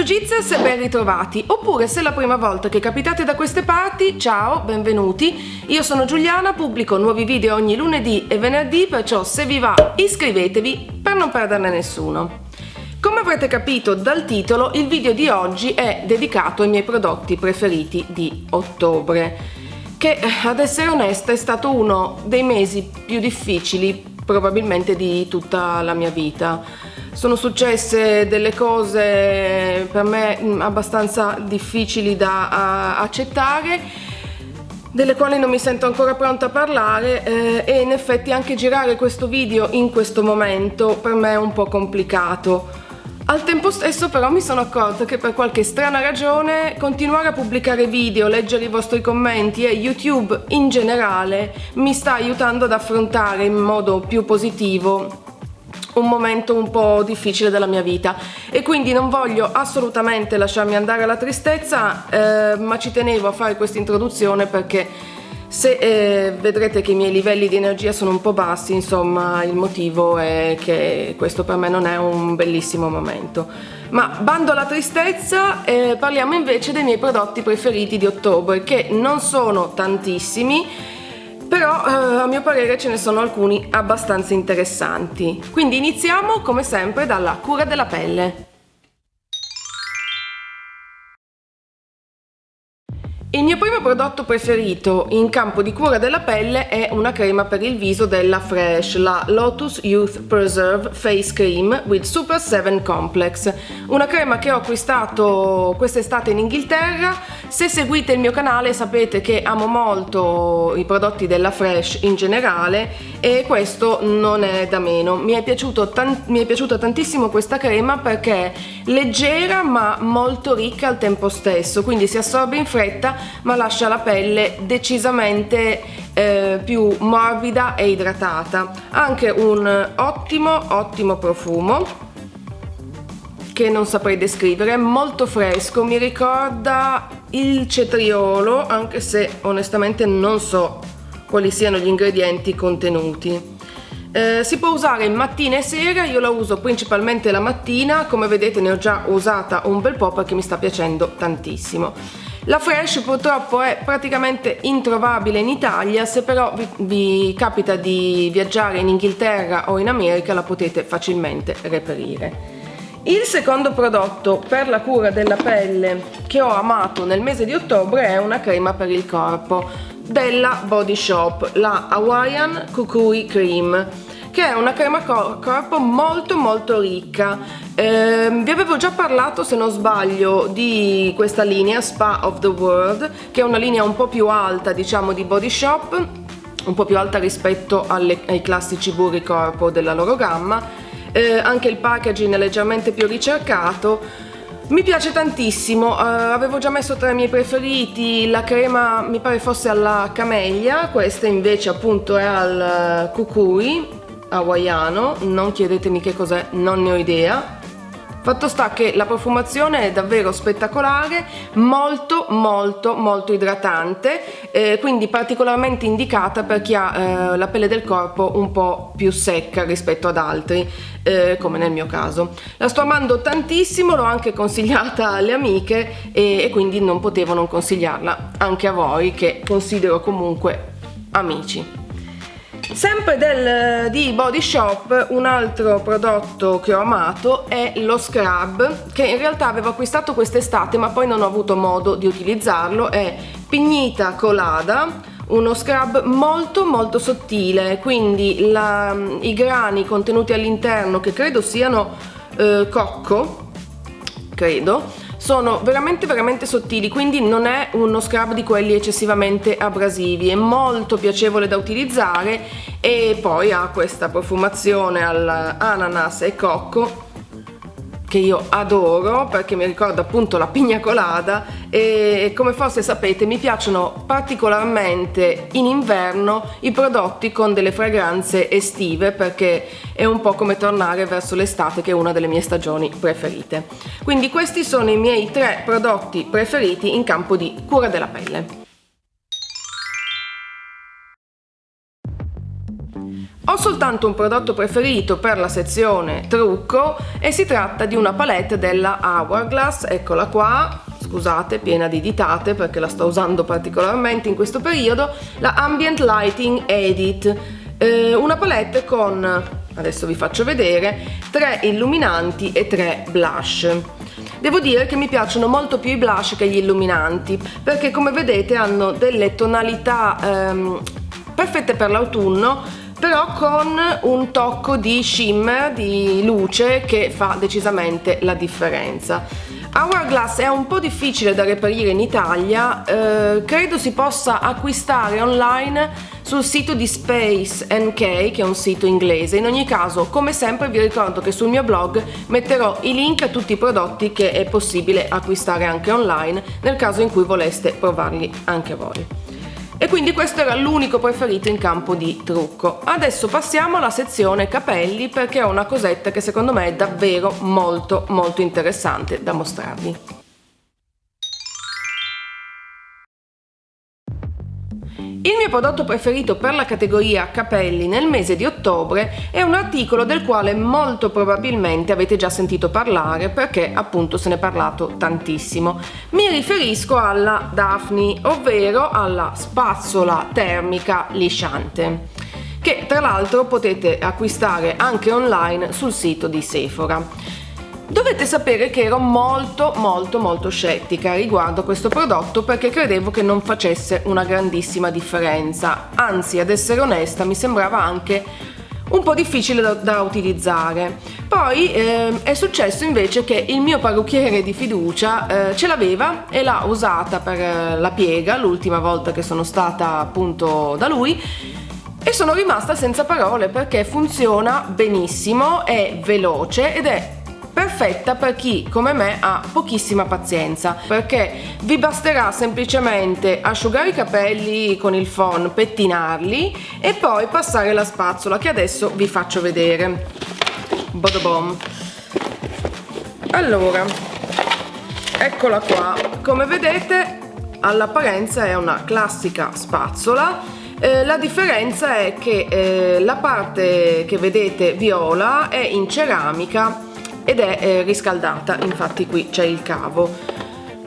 Jiu-Jitsu e ben ritrovati, oppure se è la prima volta che capitate da queste parti, ciao, benvenuti. Io sono Giuliana, pubblico nuovi video ogni lunedì e venerdì, perciò se vi va iscrivetevi per non perderne nessuno. Come avrete capito dal titolo, il video di oggi è dedicato ai miei prodotti preferiti di ottobre, che ad essere onesta è stato uno dei mesi più difficili probabilmente di tutta la mia vita. Sono successe delle cose per me abbastanza difficili da accettare, delle quali non mi sento ancora pronta a parlare, e in effetti anche girare questo video in questo momento per me è un po' complicato. Al tempo stesso però mi sono accorta che per qualche strana ragione continuare a pubblicare video, leggere i vostri commenti e YouTube in generale mi sta aiutando ad affrontare in modo più positivo un momento un po' difficile della mia vita, e quindi non voglio assolutamente lasciarmi andare alla tristezza, ma ci tenevo a fare questa introduzione perché se vedrete che i miei livelli di energia sono un po' bassi, insomma il motivo è che questo per me non è un bellissimo momento. Ma bando alla tristezza, parliamo invece dei miei prodotti preferiti di ottobre, che non sono tantissimi, però a mio parere ce ne sono alcuni abbastanza interessanti. Quindi iniziamo come sempre dalla cura della pelle. Il mio primo prodotto preferito in campo di cura della pelle è una crema per il viso della Fresh, la Lotus Youth Preserve Face Cream with Super 7 Complex, una crema che ho acquistato quest'estate in Inghilterra. Se seguite il mio canale sapete che amo molto i prodotti della Fresh in generale, e questo non è da meno. Mi è piaciuta tantissimo questa crema perché è leggera ma molto ricca al tempo stesso, quindi si assorbe in fretta ma lascia la pelle decisamente più morbida e idratata. Ha anche un ottimo profumo che non saprei descrivere, è molto fresco, mi ricorda il cetriolo, anche se onestamente non so quali siano gli ingredienti contenuti. Si può usare mattina e sera, io la uso principalmente la mattina, come vedete ne ho già usata un bel po' perché mi sta piacendo tantissimo. La Fresh purtroppo è praticamente introvabile in Italia, se però vi capita di viaggiare in Inghilterra o in America la potete facilmente reperire. Il secondo prodotto per la cura della pelle che ho amato nel mese di ottobre è una crema per il corpo della Body Shop, la Hawaiian Kukui Cream, che è una crema corpo molto ricca. Vi avevo già parlato, se non sbaglio, di questa linea Spa of the World, che è una linea un po' più alta, diciamo, di Body Shop, un po' più alta rispetto ai classici burri corpo della loro gamma. Anche il packaging è leggermente più ricercato. Mi piace tantissimo, avevo già messo tra i miei preferiti la crema, mi pare fosse alla camellia, questa invece appunto è al kukui hawaiano, non chiedetemi che cos'è, non ne ho idea. Fatto sta che la profumazione è davvero spettacolare, molto idratante, quindi particolarmente indicata per chi ha la pelle del corpo un po' più secca rispetto ad altri, come nel mio caso. La sto amando tantissimo, l'ho anche consigliata alle amiche e quindi non potevo non consigliarla anche a voi, che considero comunque amici. Sempre di Body Shop, un altro prodotto che ho amato è lo scrub, che in realtà avevo acquistato quest'estate ma poi non ho avuto modo di utilizzarlo. È Piñita Colada, uno scrub molto sottile, quindi i grani contenuti all'interno, che credo siano cocco, sono veramente sottili, quindi non è uno scrub di quelli eccessivamente abrasivi, è molto piacevole da utilizzare e poi ha questa profumazione all'ananas e cocco che io adoro perché mi ricorda appunto la pina colada, e come forse sapete mi piacciono particolarmente in inverno i prodotti con delle fragranze estive, perché è un po' come tornare verso l'estate, che è una delle mie stagioni preferite. Quindi questi sono i miei 3 prodotti preferiti in campo di cura della pelle. Ho soltanto un prodotto preferito per la sezione trucco e si tratta di una palette della Hourglass, eccola qua, scusate, piena di ditate perché la sto usando particolarmente in questo periodo, la Ambient Lighting Edit, una palette con, adesso vi faccio vedere, 3 illuminanti e 3 blush. Devo dire che mi piacciono molto più i blush che gli illuminanti perché, come vedete, hanno delle tonalità perfette per l'autunno, però con un tocco di shimmer, di luce, che fa decisamente la differenza. Hourglass è un po' difficile da reperire in Italia, credo si possa acquistare online sul sito di Space NK, che è un sito inglese. In ogni caso, come sempre, vi ricordo che sul mio blog metterò i link a tutti i prodotti che è possibile acquistare anche online nel caso in cui voleste provarli anche voi. E quindi questo era l'unico preferito in campo di trucco. Adesso passiamo alla sezione capelli, perché ho una cosetta che secondo me è davvero molto interessante da mostrarvi. Il mio prodotto preferito per la categoria capelli nel mese di ottobre è un articolo del quale molto probabilmente avete già sentito parlare perché appunto se ne è parlato tantissimo. Mi riferisco alla Daphne, ovvero alla spazzola termica lisciante, che tra l'altro potete acquistare anche online sul sito di Sephora. Dovete sapere che ero molto scettica riguardo a questo prodotto perché credevo che non facesse una grandissima differenza, anzi, ad essere onesta, mi sembrava anche un po' difficile da utilizzare. Poi è successo invece che il mio parrucchiere di fiducia ce l'aveva e l'ha usata per la piega l'ultima volta che sono stata appunto da lui, e sono rimasta senza parole perché funziona benissimo, è veloce ed è perfetta per chi come me ha pochissima pazienza, perché vi basterà semplicemente asciugare i capelli con il phon, pettinarli e poi passare la spazzola, che adesso vi faccio vedere. Bodobom. Allora, eccola qua, come vedete all'apparenza è una classica spazzola. La differenza è che la parte che vedete viola è in ceramica ed è riscaldata, infatti qui c'è il cavo.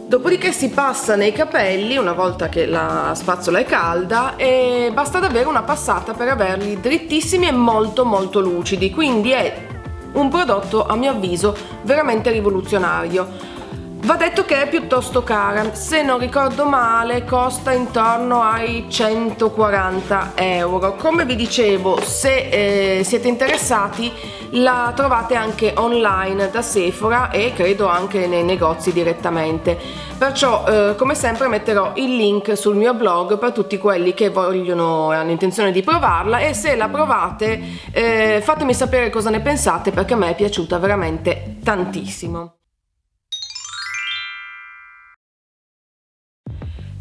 Dopodiché si passa nei capelli una volta che la spazzola è calda e basta davvero una passata per averli drittissimi e molto lucidi, quindi è un prodotto a mio avviso veramente rivoluzionario. Va detto che è piuttosto cara, se non ricordo male costa intorno ai 140 euro. Come vi dicevo, se siete interessati la trovate anche online da Sephora e credo anche nei negozi direttamente. Perciò come sempre metterò il link sul mio blog per tutti quelli che hanno intenzione di provarla, e se la provate fatemi sapere cosa ne pensate perché a me è piaciuta veramente tantissimo.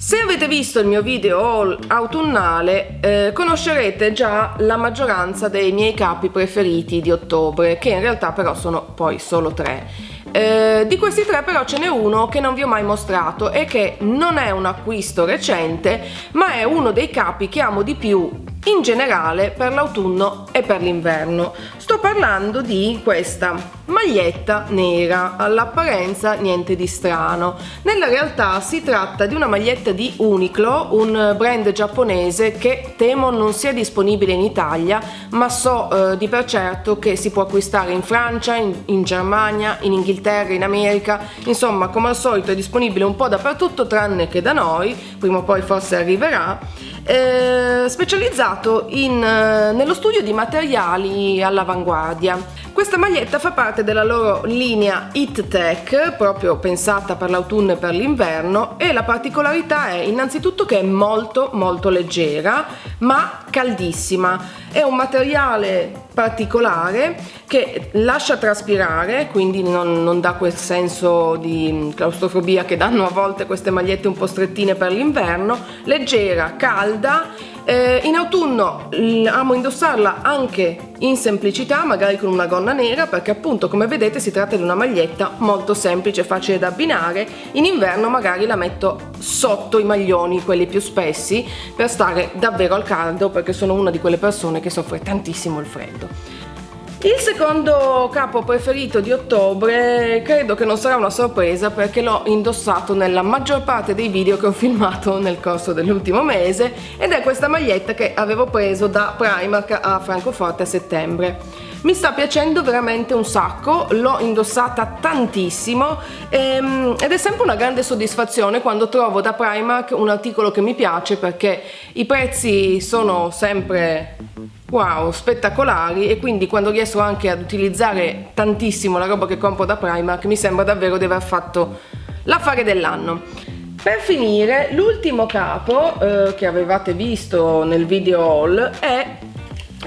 Se avete visto il mio video haul autunnale conoscerete già la maggioranza dei miei capi preferiti di ottobre, che in realtà però sono poi solo 3. Di questi 3 però ce n'è uno che non vi ho mai mostrato e che non è un acquisto recente, ma è uno dei capi che amo di più in generale per l'autunno e per l'inverno. Sto parlando di questa maglietta nera, all'apparenza niente di strano. Nella realtà si tratta di una maglietta di Uniqlo, un brand giapponese che temo non sia disponibile in Italia, ma so di per certo che si può acquistare in Francia, in Germania, in Inghilterra, in America, insomma come al solito è disponibile un po' dappertutto tranne che da noi, prima o poi forse arriverà. Specializzato nello studio di materiali all'avanguardia. Questa maglietta fa parte della loro linea Heat Tech, proprio pensata per l'autunno e per l'inverno, e la particolarità è innanzitutto che è molto leggera ma caldissima. È un materiale particolare che lascia traspirare, quindi non dà quel senso di claustrofobia che danno a volte queste magliette un po' strettine per l'inverno, leggera, calda. In autunno amo indossarla anche in semplicità, magari con una gonna nera, perché appunto come vedete si tratta di una maglietta molto semplice, facile da abbinare. In inverno magari la metto sotto i maglioni, quelli più spessi, per stare davvero al caldo, perché sono una di quelle persone che soffre tantissimo il freddo. Il secondo capo preferito di ottobre credo che non sarà una sorpresa, perché l'ho indossato nella maggior parte dei video che ho filmato nel corso dell'ultimo mese, ed è questa maglietta che avevo preso da Primark a Francoforte a settembre. Mi sta piacendo veramente un sacco, l'ho indossata tantissimo ed è sempre una grande soddisfazione quando trovo da Primark un articolo che mi piace, perché i prezzi sono sempre wow, spettacolari, e quindi quando riesco anche ad utilizzare tantissimo la roba che compro da Primark mi sembra davvero di aver fatto l'affare dell'anno. Per finire, l'ultimo capo che avevate visto nel video haul è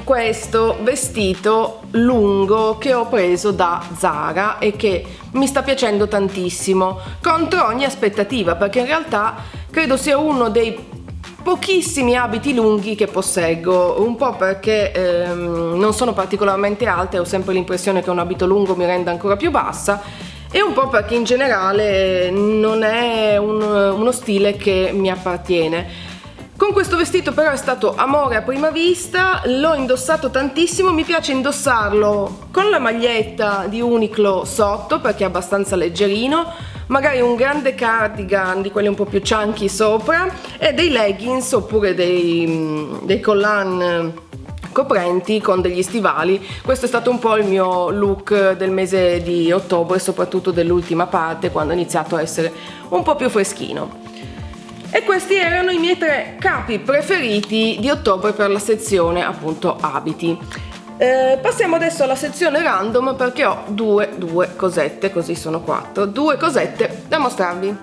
questo vestito lungo che ho preso da Zara e che mi sta piacendo tantissimo, contro ogni aspettativa, perché in realtà credo sia uno dei pochissimi abiti lunghi che posseggo, un po' perché non sono particolarmente alta e ho sempre l'impressione che un abito lungo mi renda ancora più bassa, e un po' perché in generale non è uno stile che mi appartiene. Con questo vestito però è stato amore a prima vista, l'ho indossato tantissimo, mi piace indossarlo con la maglietta di Uniqlo sotto perché è abbastanza leggerino, magari un grande cardigan di quelli un po' più chunky sopra e dei leggings oppure dei collan coprenti con degli stivali. Questo è stato un po' il mio look del mese di ottobre, soprattutto dell'ultima parte, quando ho iniziato a essere un po' più freschino. E questi erano i miei 3 capi preferiti di ottobre per la sezione appunto abiti. Passiamo adesso alla sezione random, perché ho due cosette, così sono 4, 2 cosette da mostrarvi.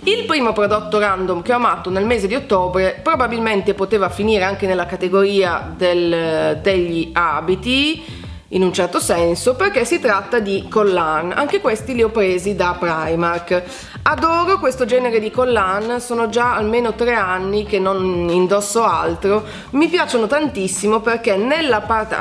Il primo prodotto random che ho amato nel mese di ottobre probabilmente poteva finire anche nella categoria degli abiti, in un certo senso, perché si tratta di collan. Anche questi li ho presi da Primark. Adoro questo genere di collan, sono già almeno 3 anni che non indosso altro. Mi piacciono tantissimo perché nella parte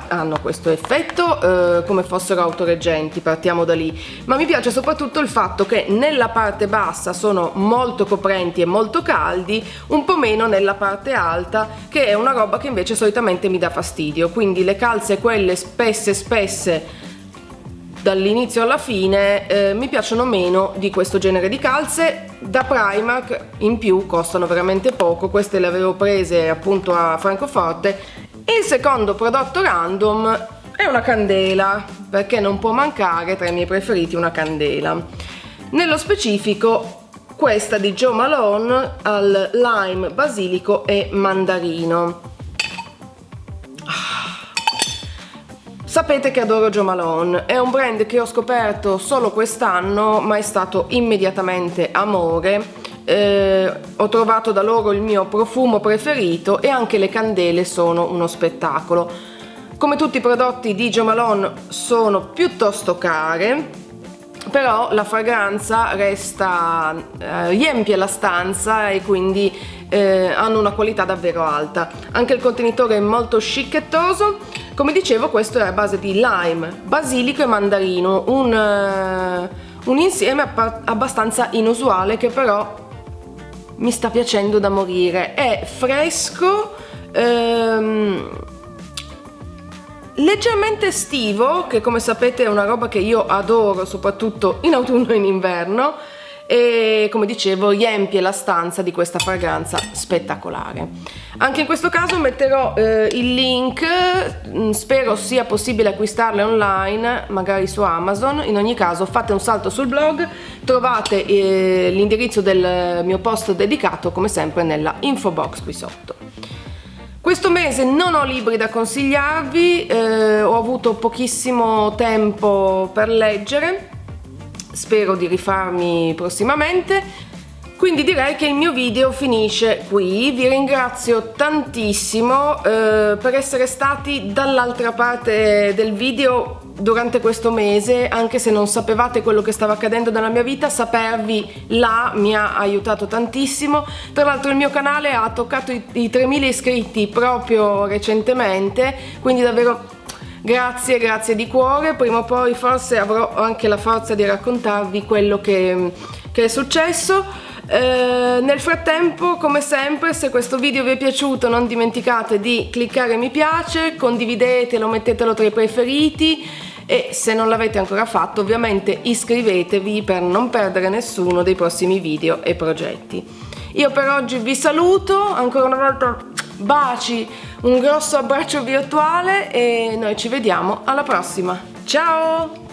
hanno questo effetto come fossero autoreggenti, partiamo da lì, ma mi piace soprattutto il fatto che nella parte bassa sono molto coprenti e molto caldi, un po' meno nella parte alta, che è una roba che invece solitamente mi dà fastidio. Quindi le calze, quelle spesse dall'inizio alla fine, mi piacciono meno di questo genere di calze da Primark. In più costano veramente poco, queste le avevo prese appunto a Francoforte. Il secondo prodotto random è una candela, perché non può mancare tra i miei preferiti una candela, nello specifico questa di Jo Malone al lime, basilico e mandarino. Sapete che adoro Jo Malone, è un brand che ho scoperto solo quest'anno, ma è stato immediatamente amore. Ho trovato da loro il mio profumo preferito e anche le candele sono uno spettacolo. Come tutti i prodotti di Jo Malone sono piuttosto care, però la fragranza resta, riempie la stanza e quindi hanno una qualità davvero alta. Anche il contenitore è molto scicchettoso. Come dicevo, questo è a base di lime, basilico e mandarino, un insieme abbastanza inusuale che però mi sta piacendo da morire. È fresco, leggermente estivo, che come sapete è una roba che io adoro soprattutto in autunno e in inverno, e come dicevo riempie la stanza di questa fragranza spettacolare. Anche in questo caso metterò il link, spero sia possibile acquistarle online, magari su Amazon. In ogni caso fate un salto sul blog, trovate l'indirizzo del mio post dedicato come sempre nella info box qui sotto. Questo mese non ho libri da consigliarvi, ho avuto pochissimo tempo per leggere, spero di rifarmi prossimamente, Quindi direi che il mio video finisce qui. Vi ringrazio tantissimo per essere stati dall'altra parte del video durante questo mese, anche se non sapevate quello che stava accadendo nella mia vita. Sapervi là mi ha aiutato tantissimo. Tra l'altro il mio canale ha toccato i 3.000 iscritti proprio recentemente, quindi davvero grazie di cuore. Prima o poi forse avrò anche la forza di raccontarvi quello che è successo. Nel frattempo, come sempre, se questo video vi è piaciuto non dimenticate di cliccare mi piace, condividetelo, mettetelo tra i preferiti e se non l'avete ancora fatto ovviamente iscrivetevi per non perdere nessuno dei prossimi video e progetti. Io per oggi vi saluto, ancora una volta baci, un grosso abbraccio virtuale e noi ci vediamo alla prossima. Ciao!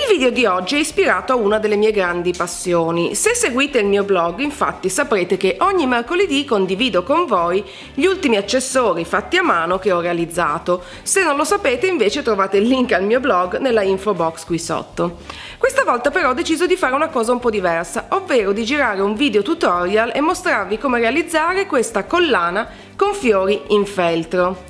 Il video di oggi è ispirato a una delle mie grandi passioni. Se seguite il mio blog, infatti, saprete che ogni mercoledì condivido con voi gli ultimi accessori fatti a mano che ho realizzato. Se non lo sapete, invece, trovate il link al mio blog nella info box qui sotto. Questa volta però ho deciso di fare una cosa un po' diversa, ovvero di girare un video tutorial e mostrarvi come realizzare questa collana con fiori in feltro.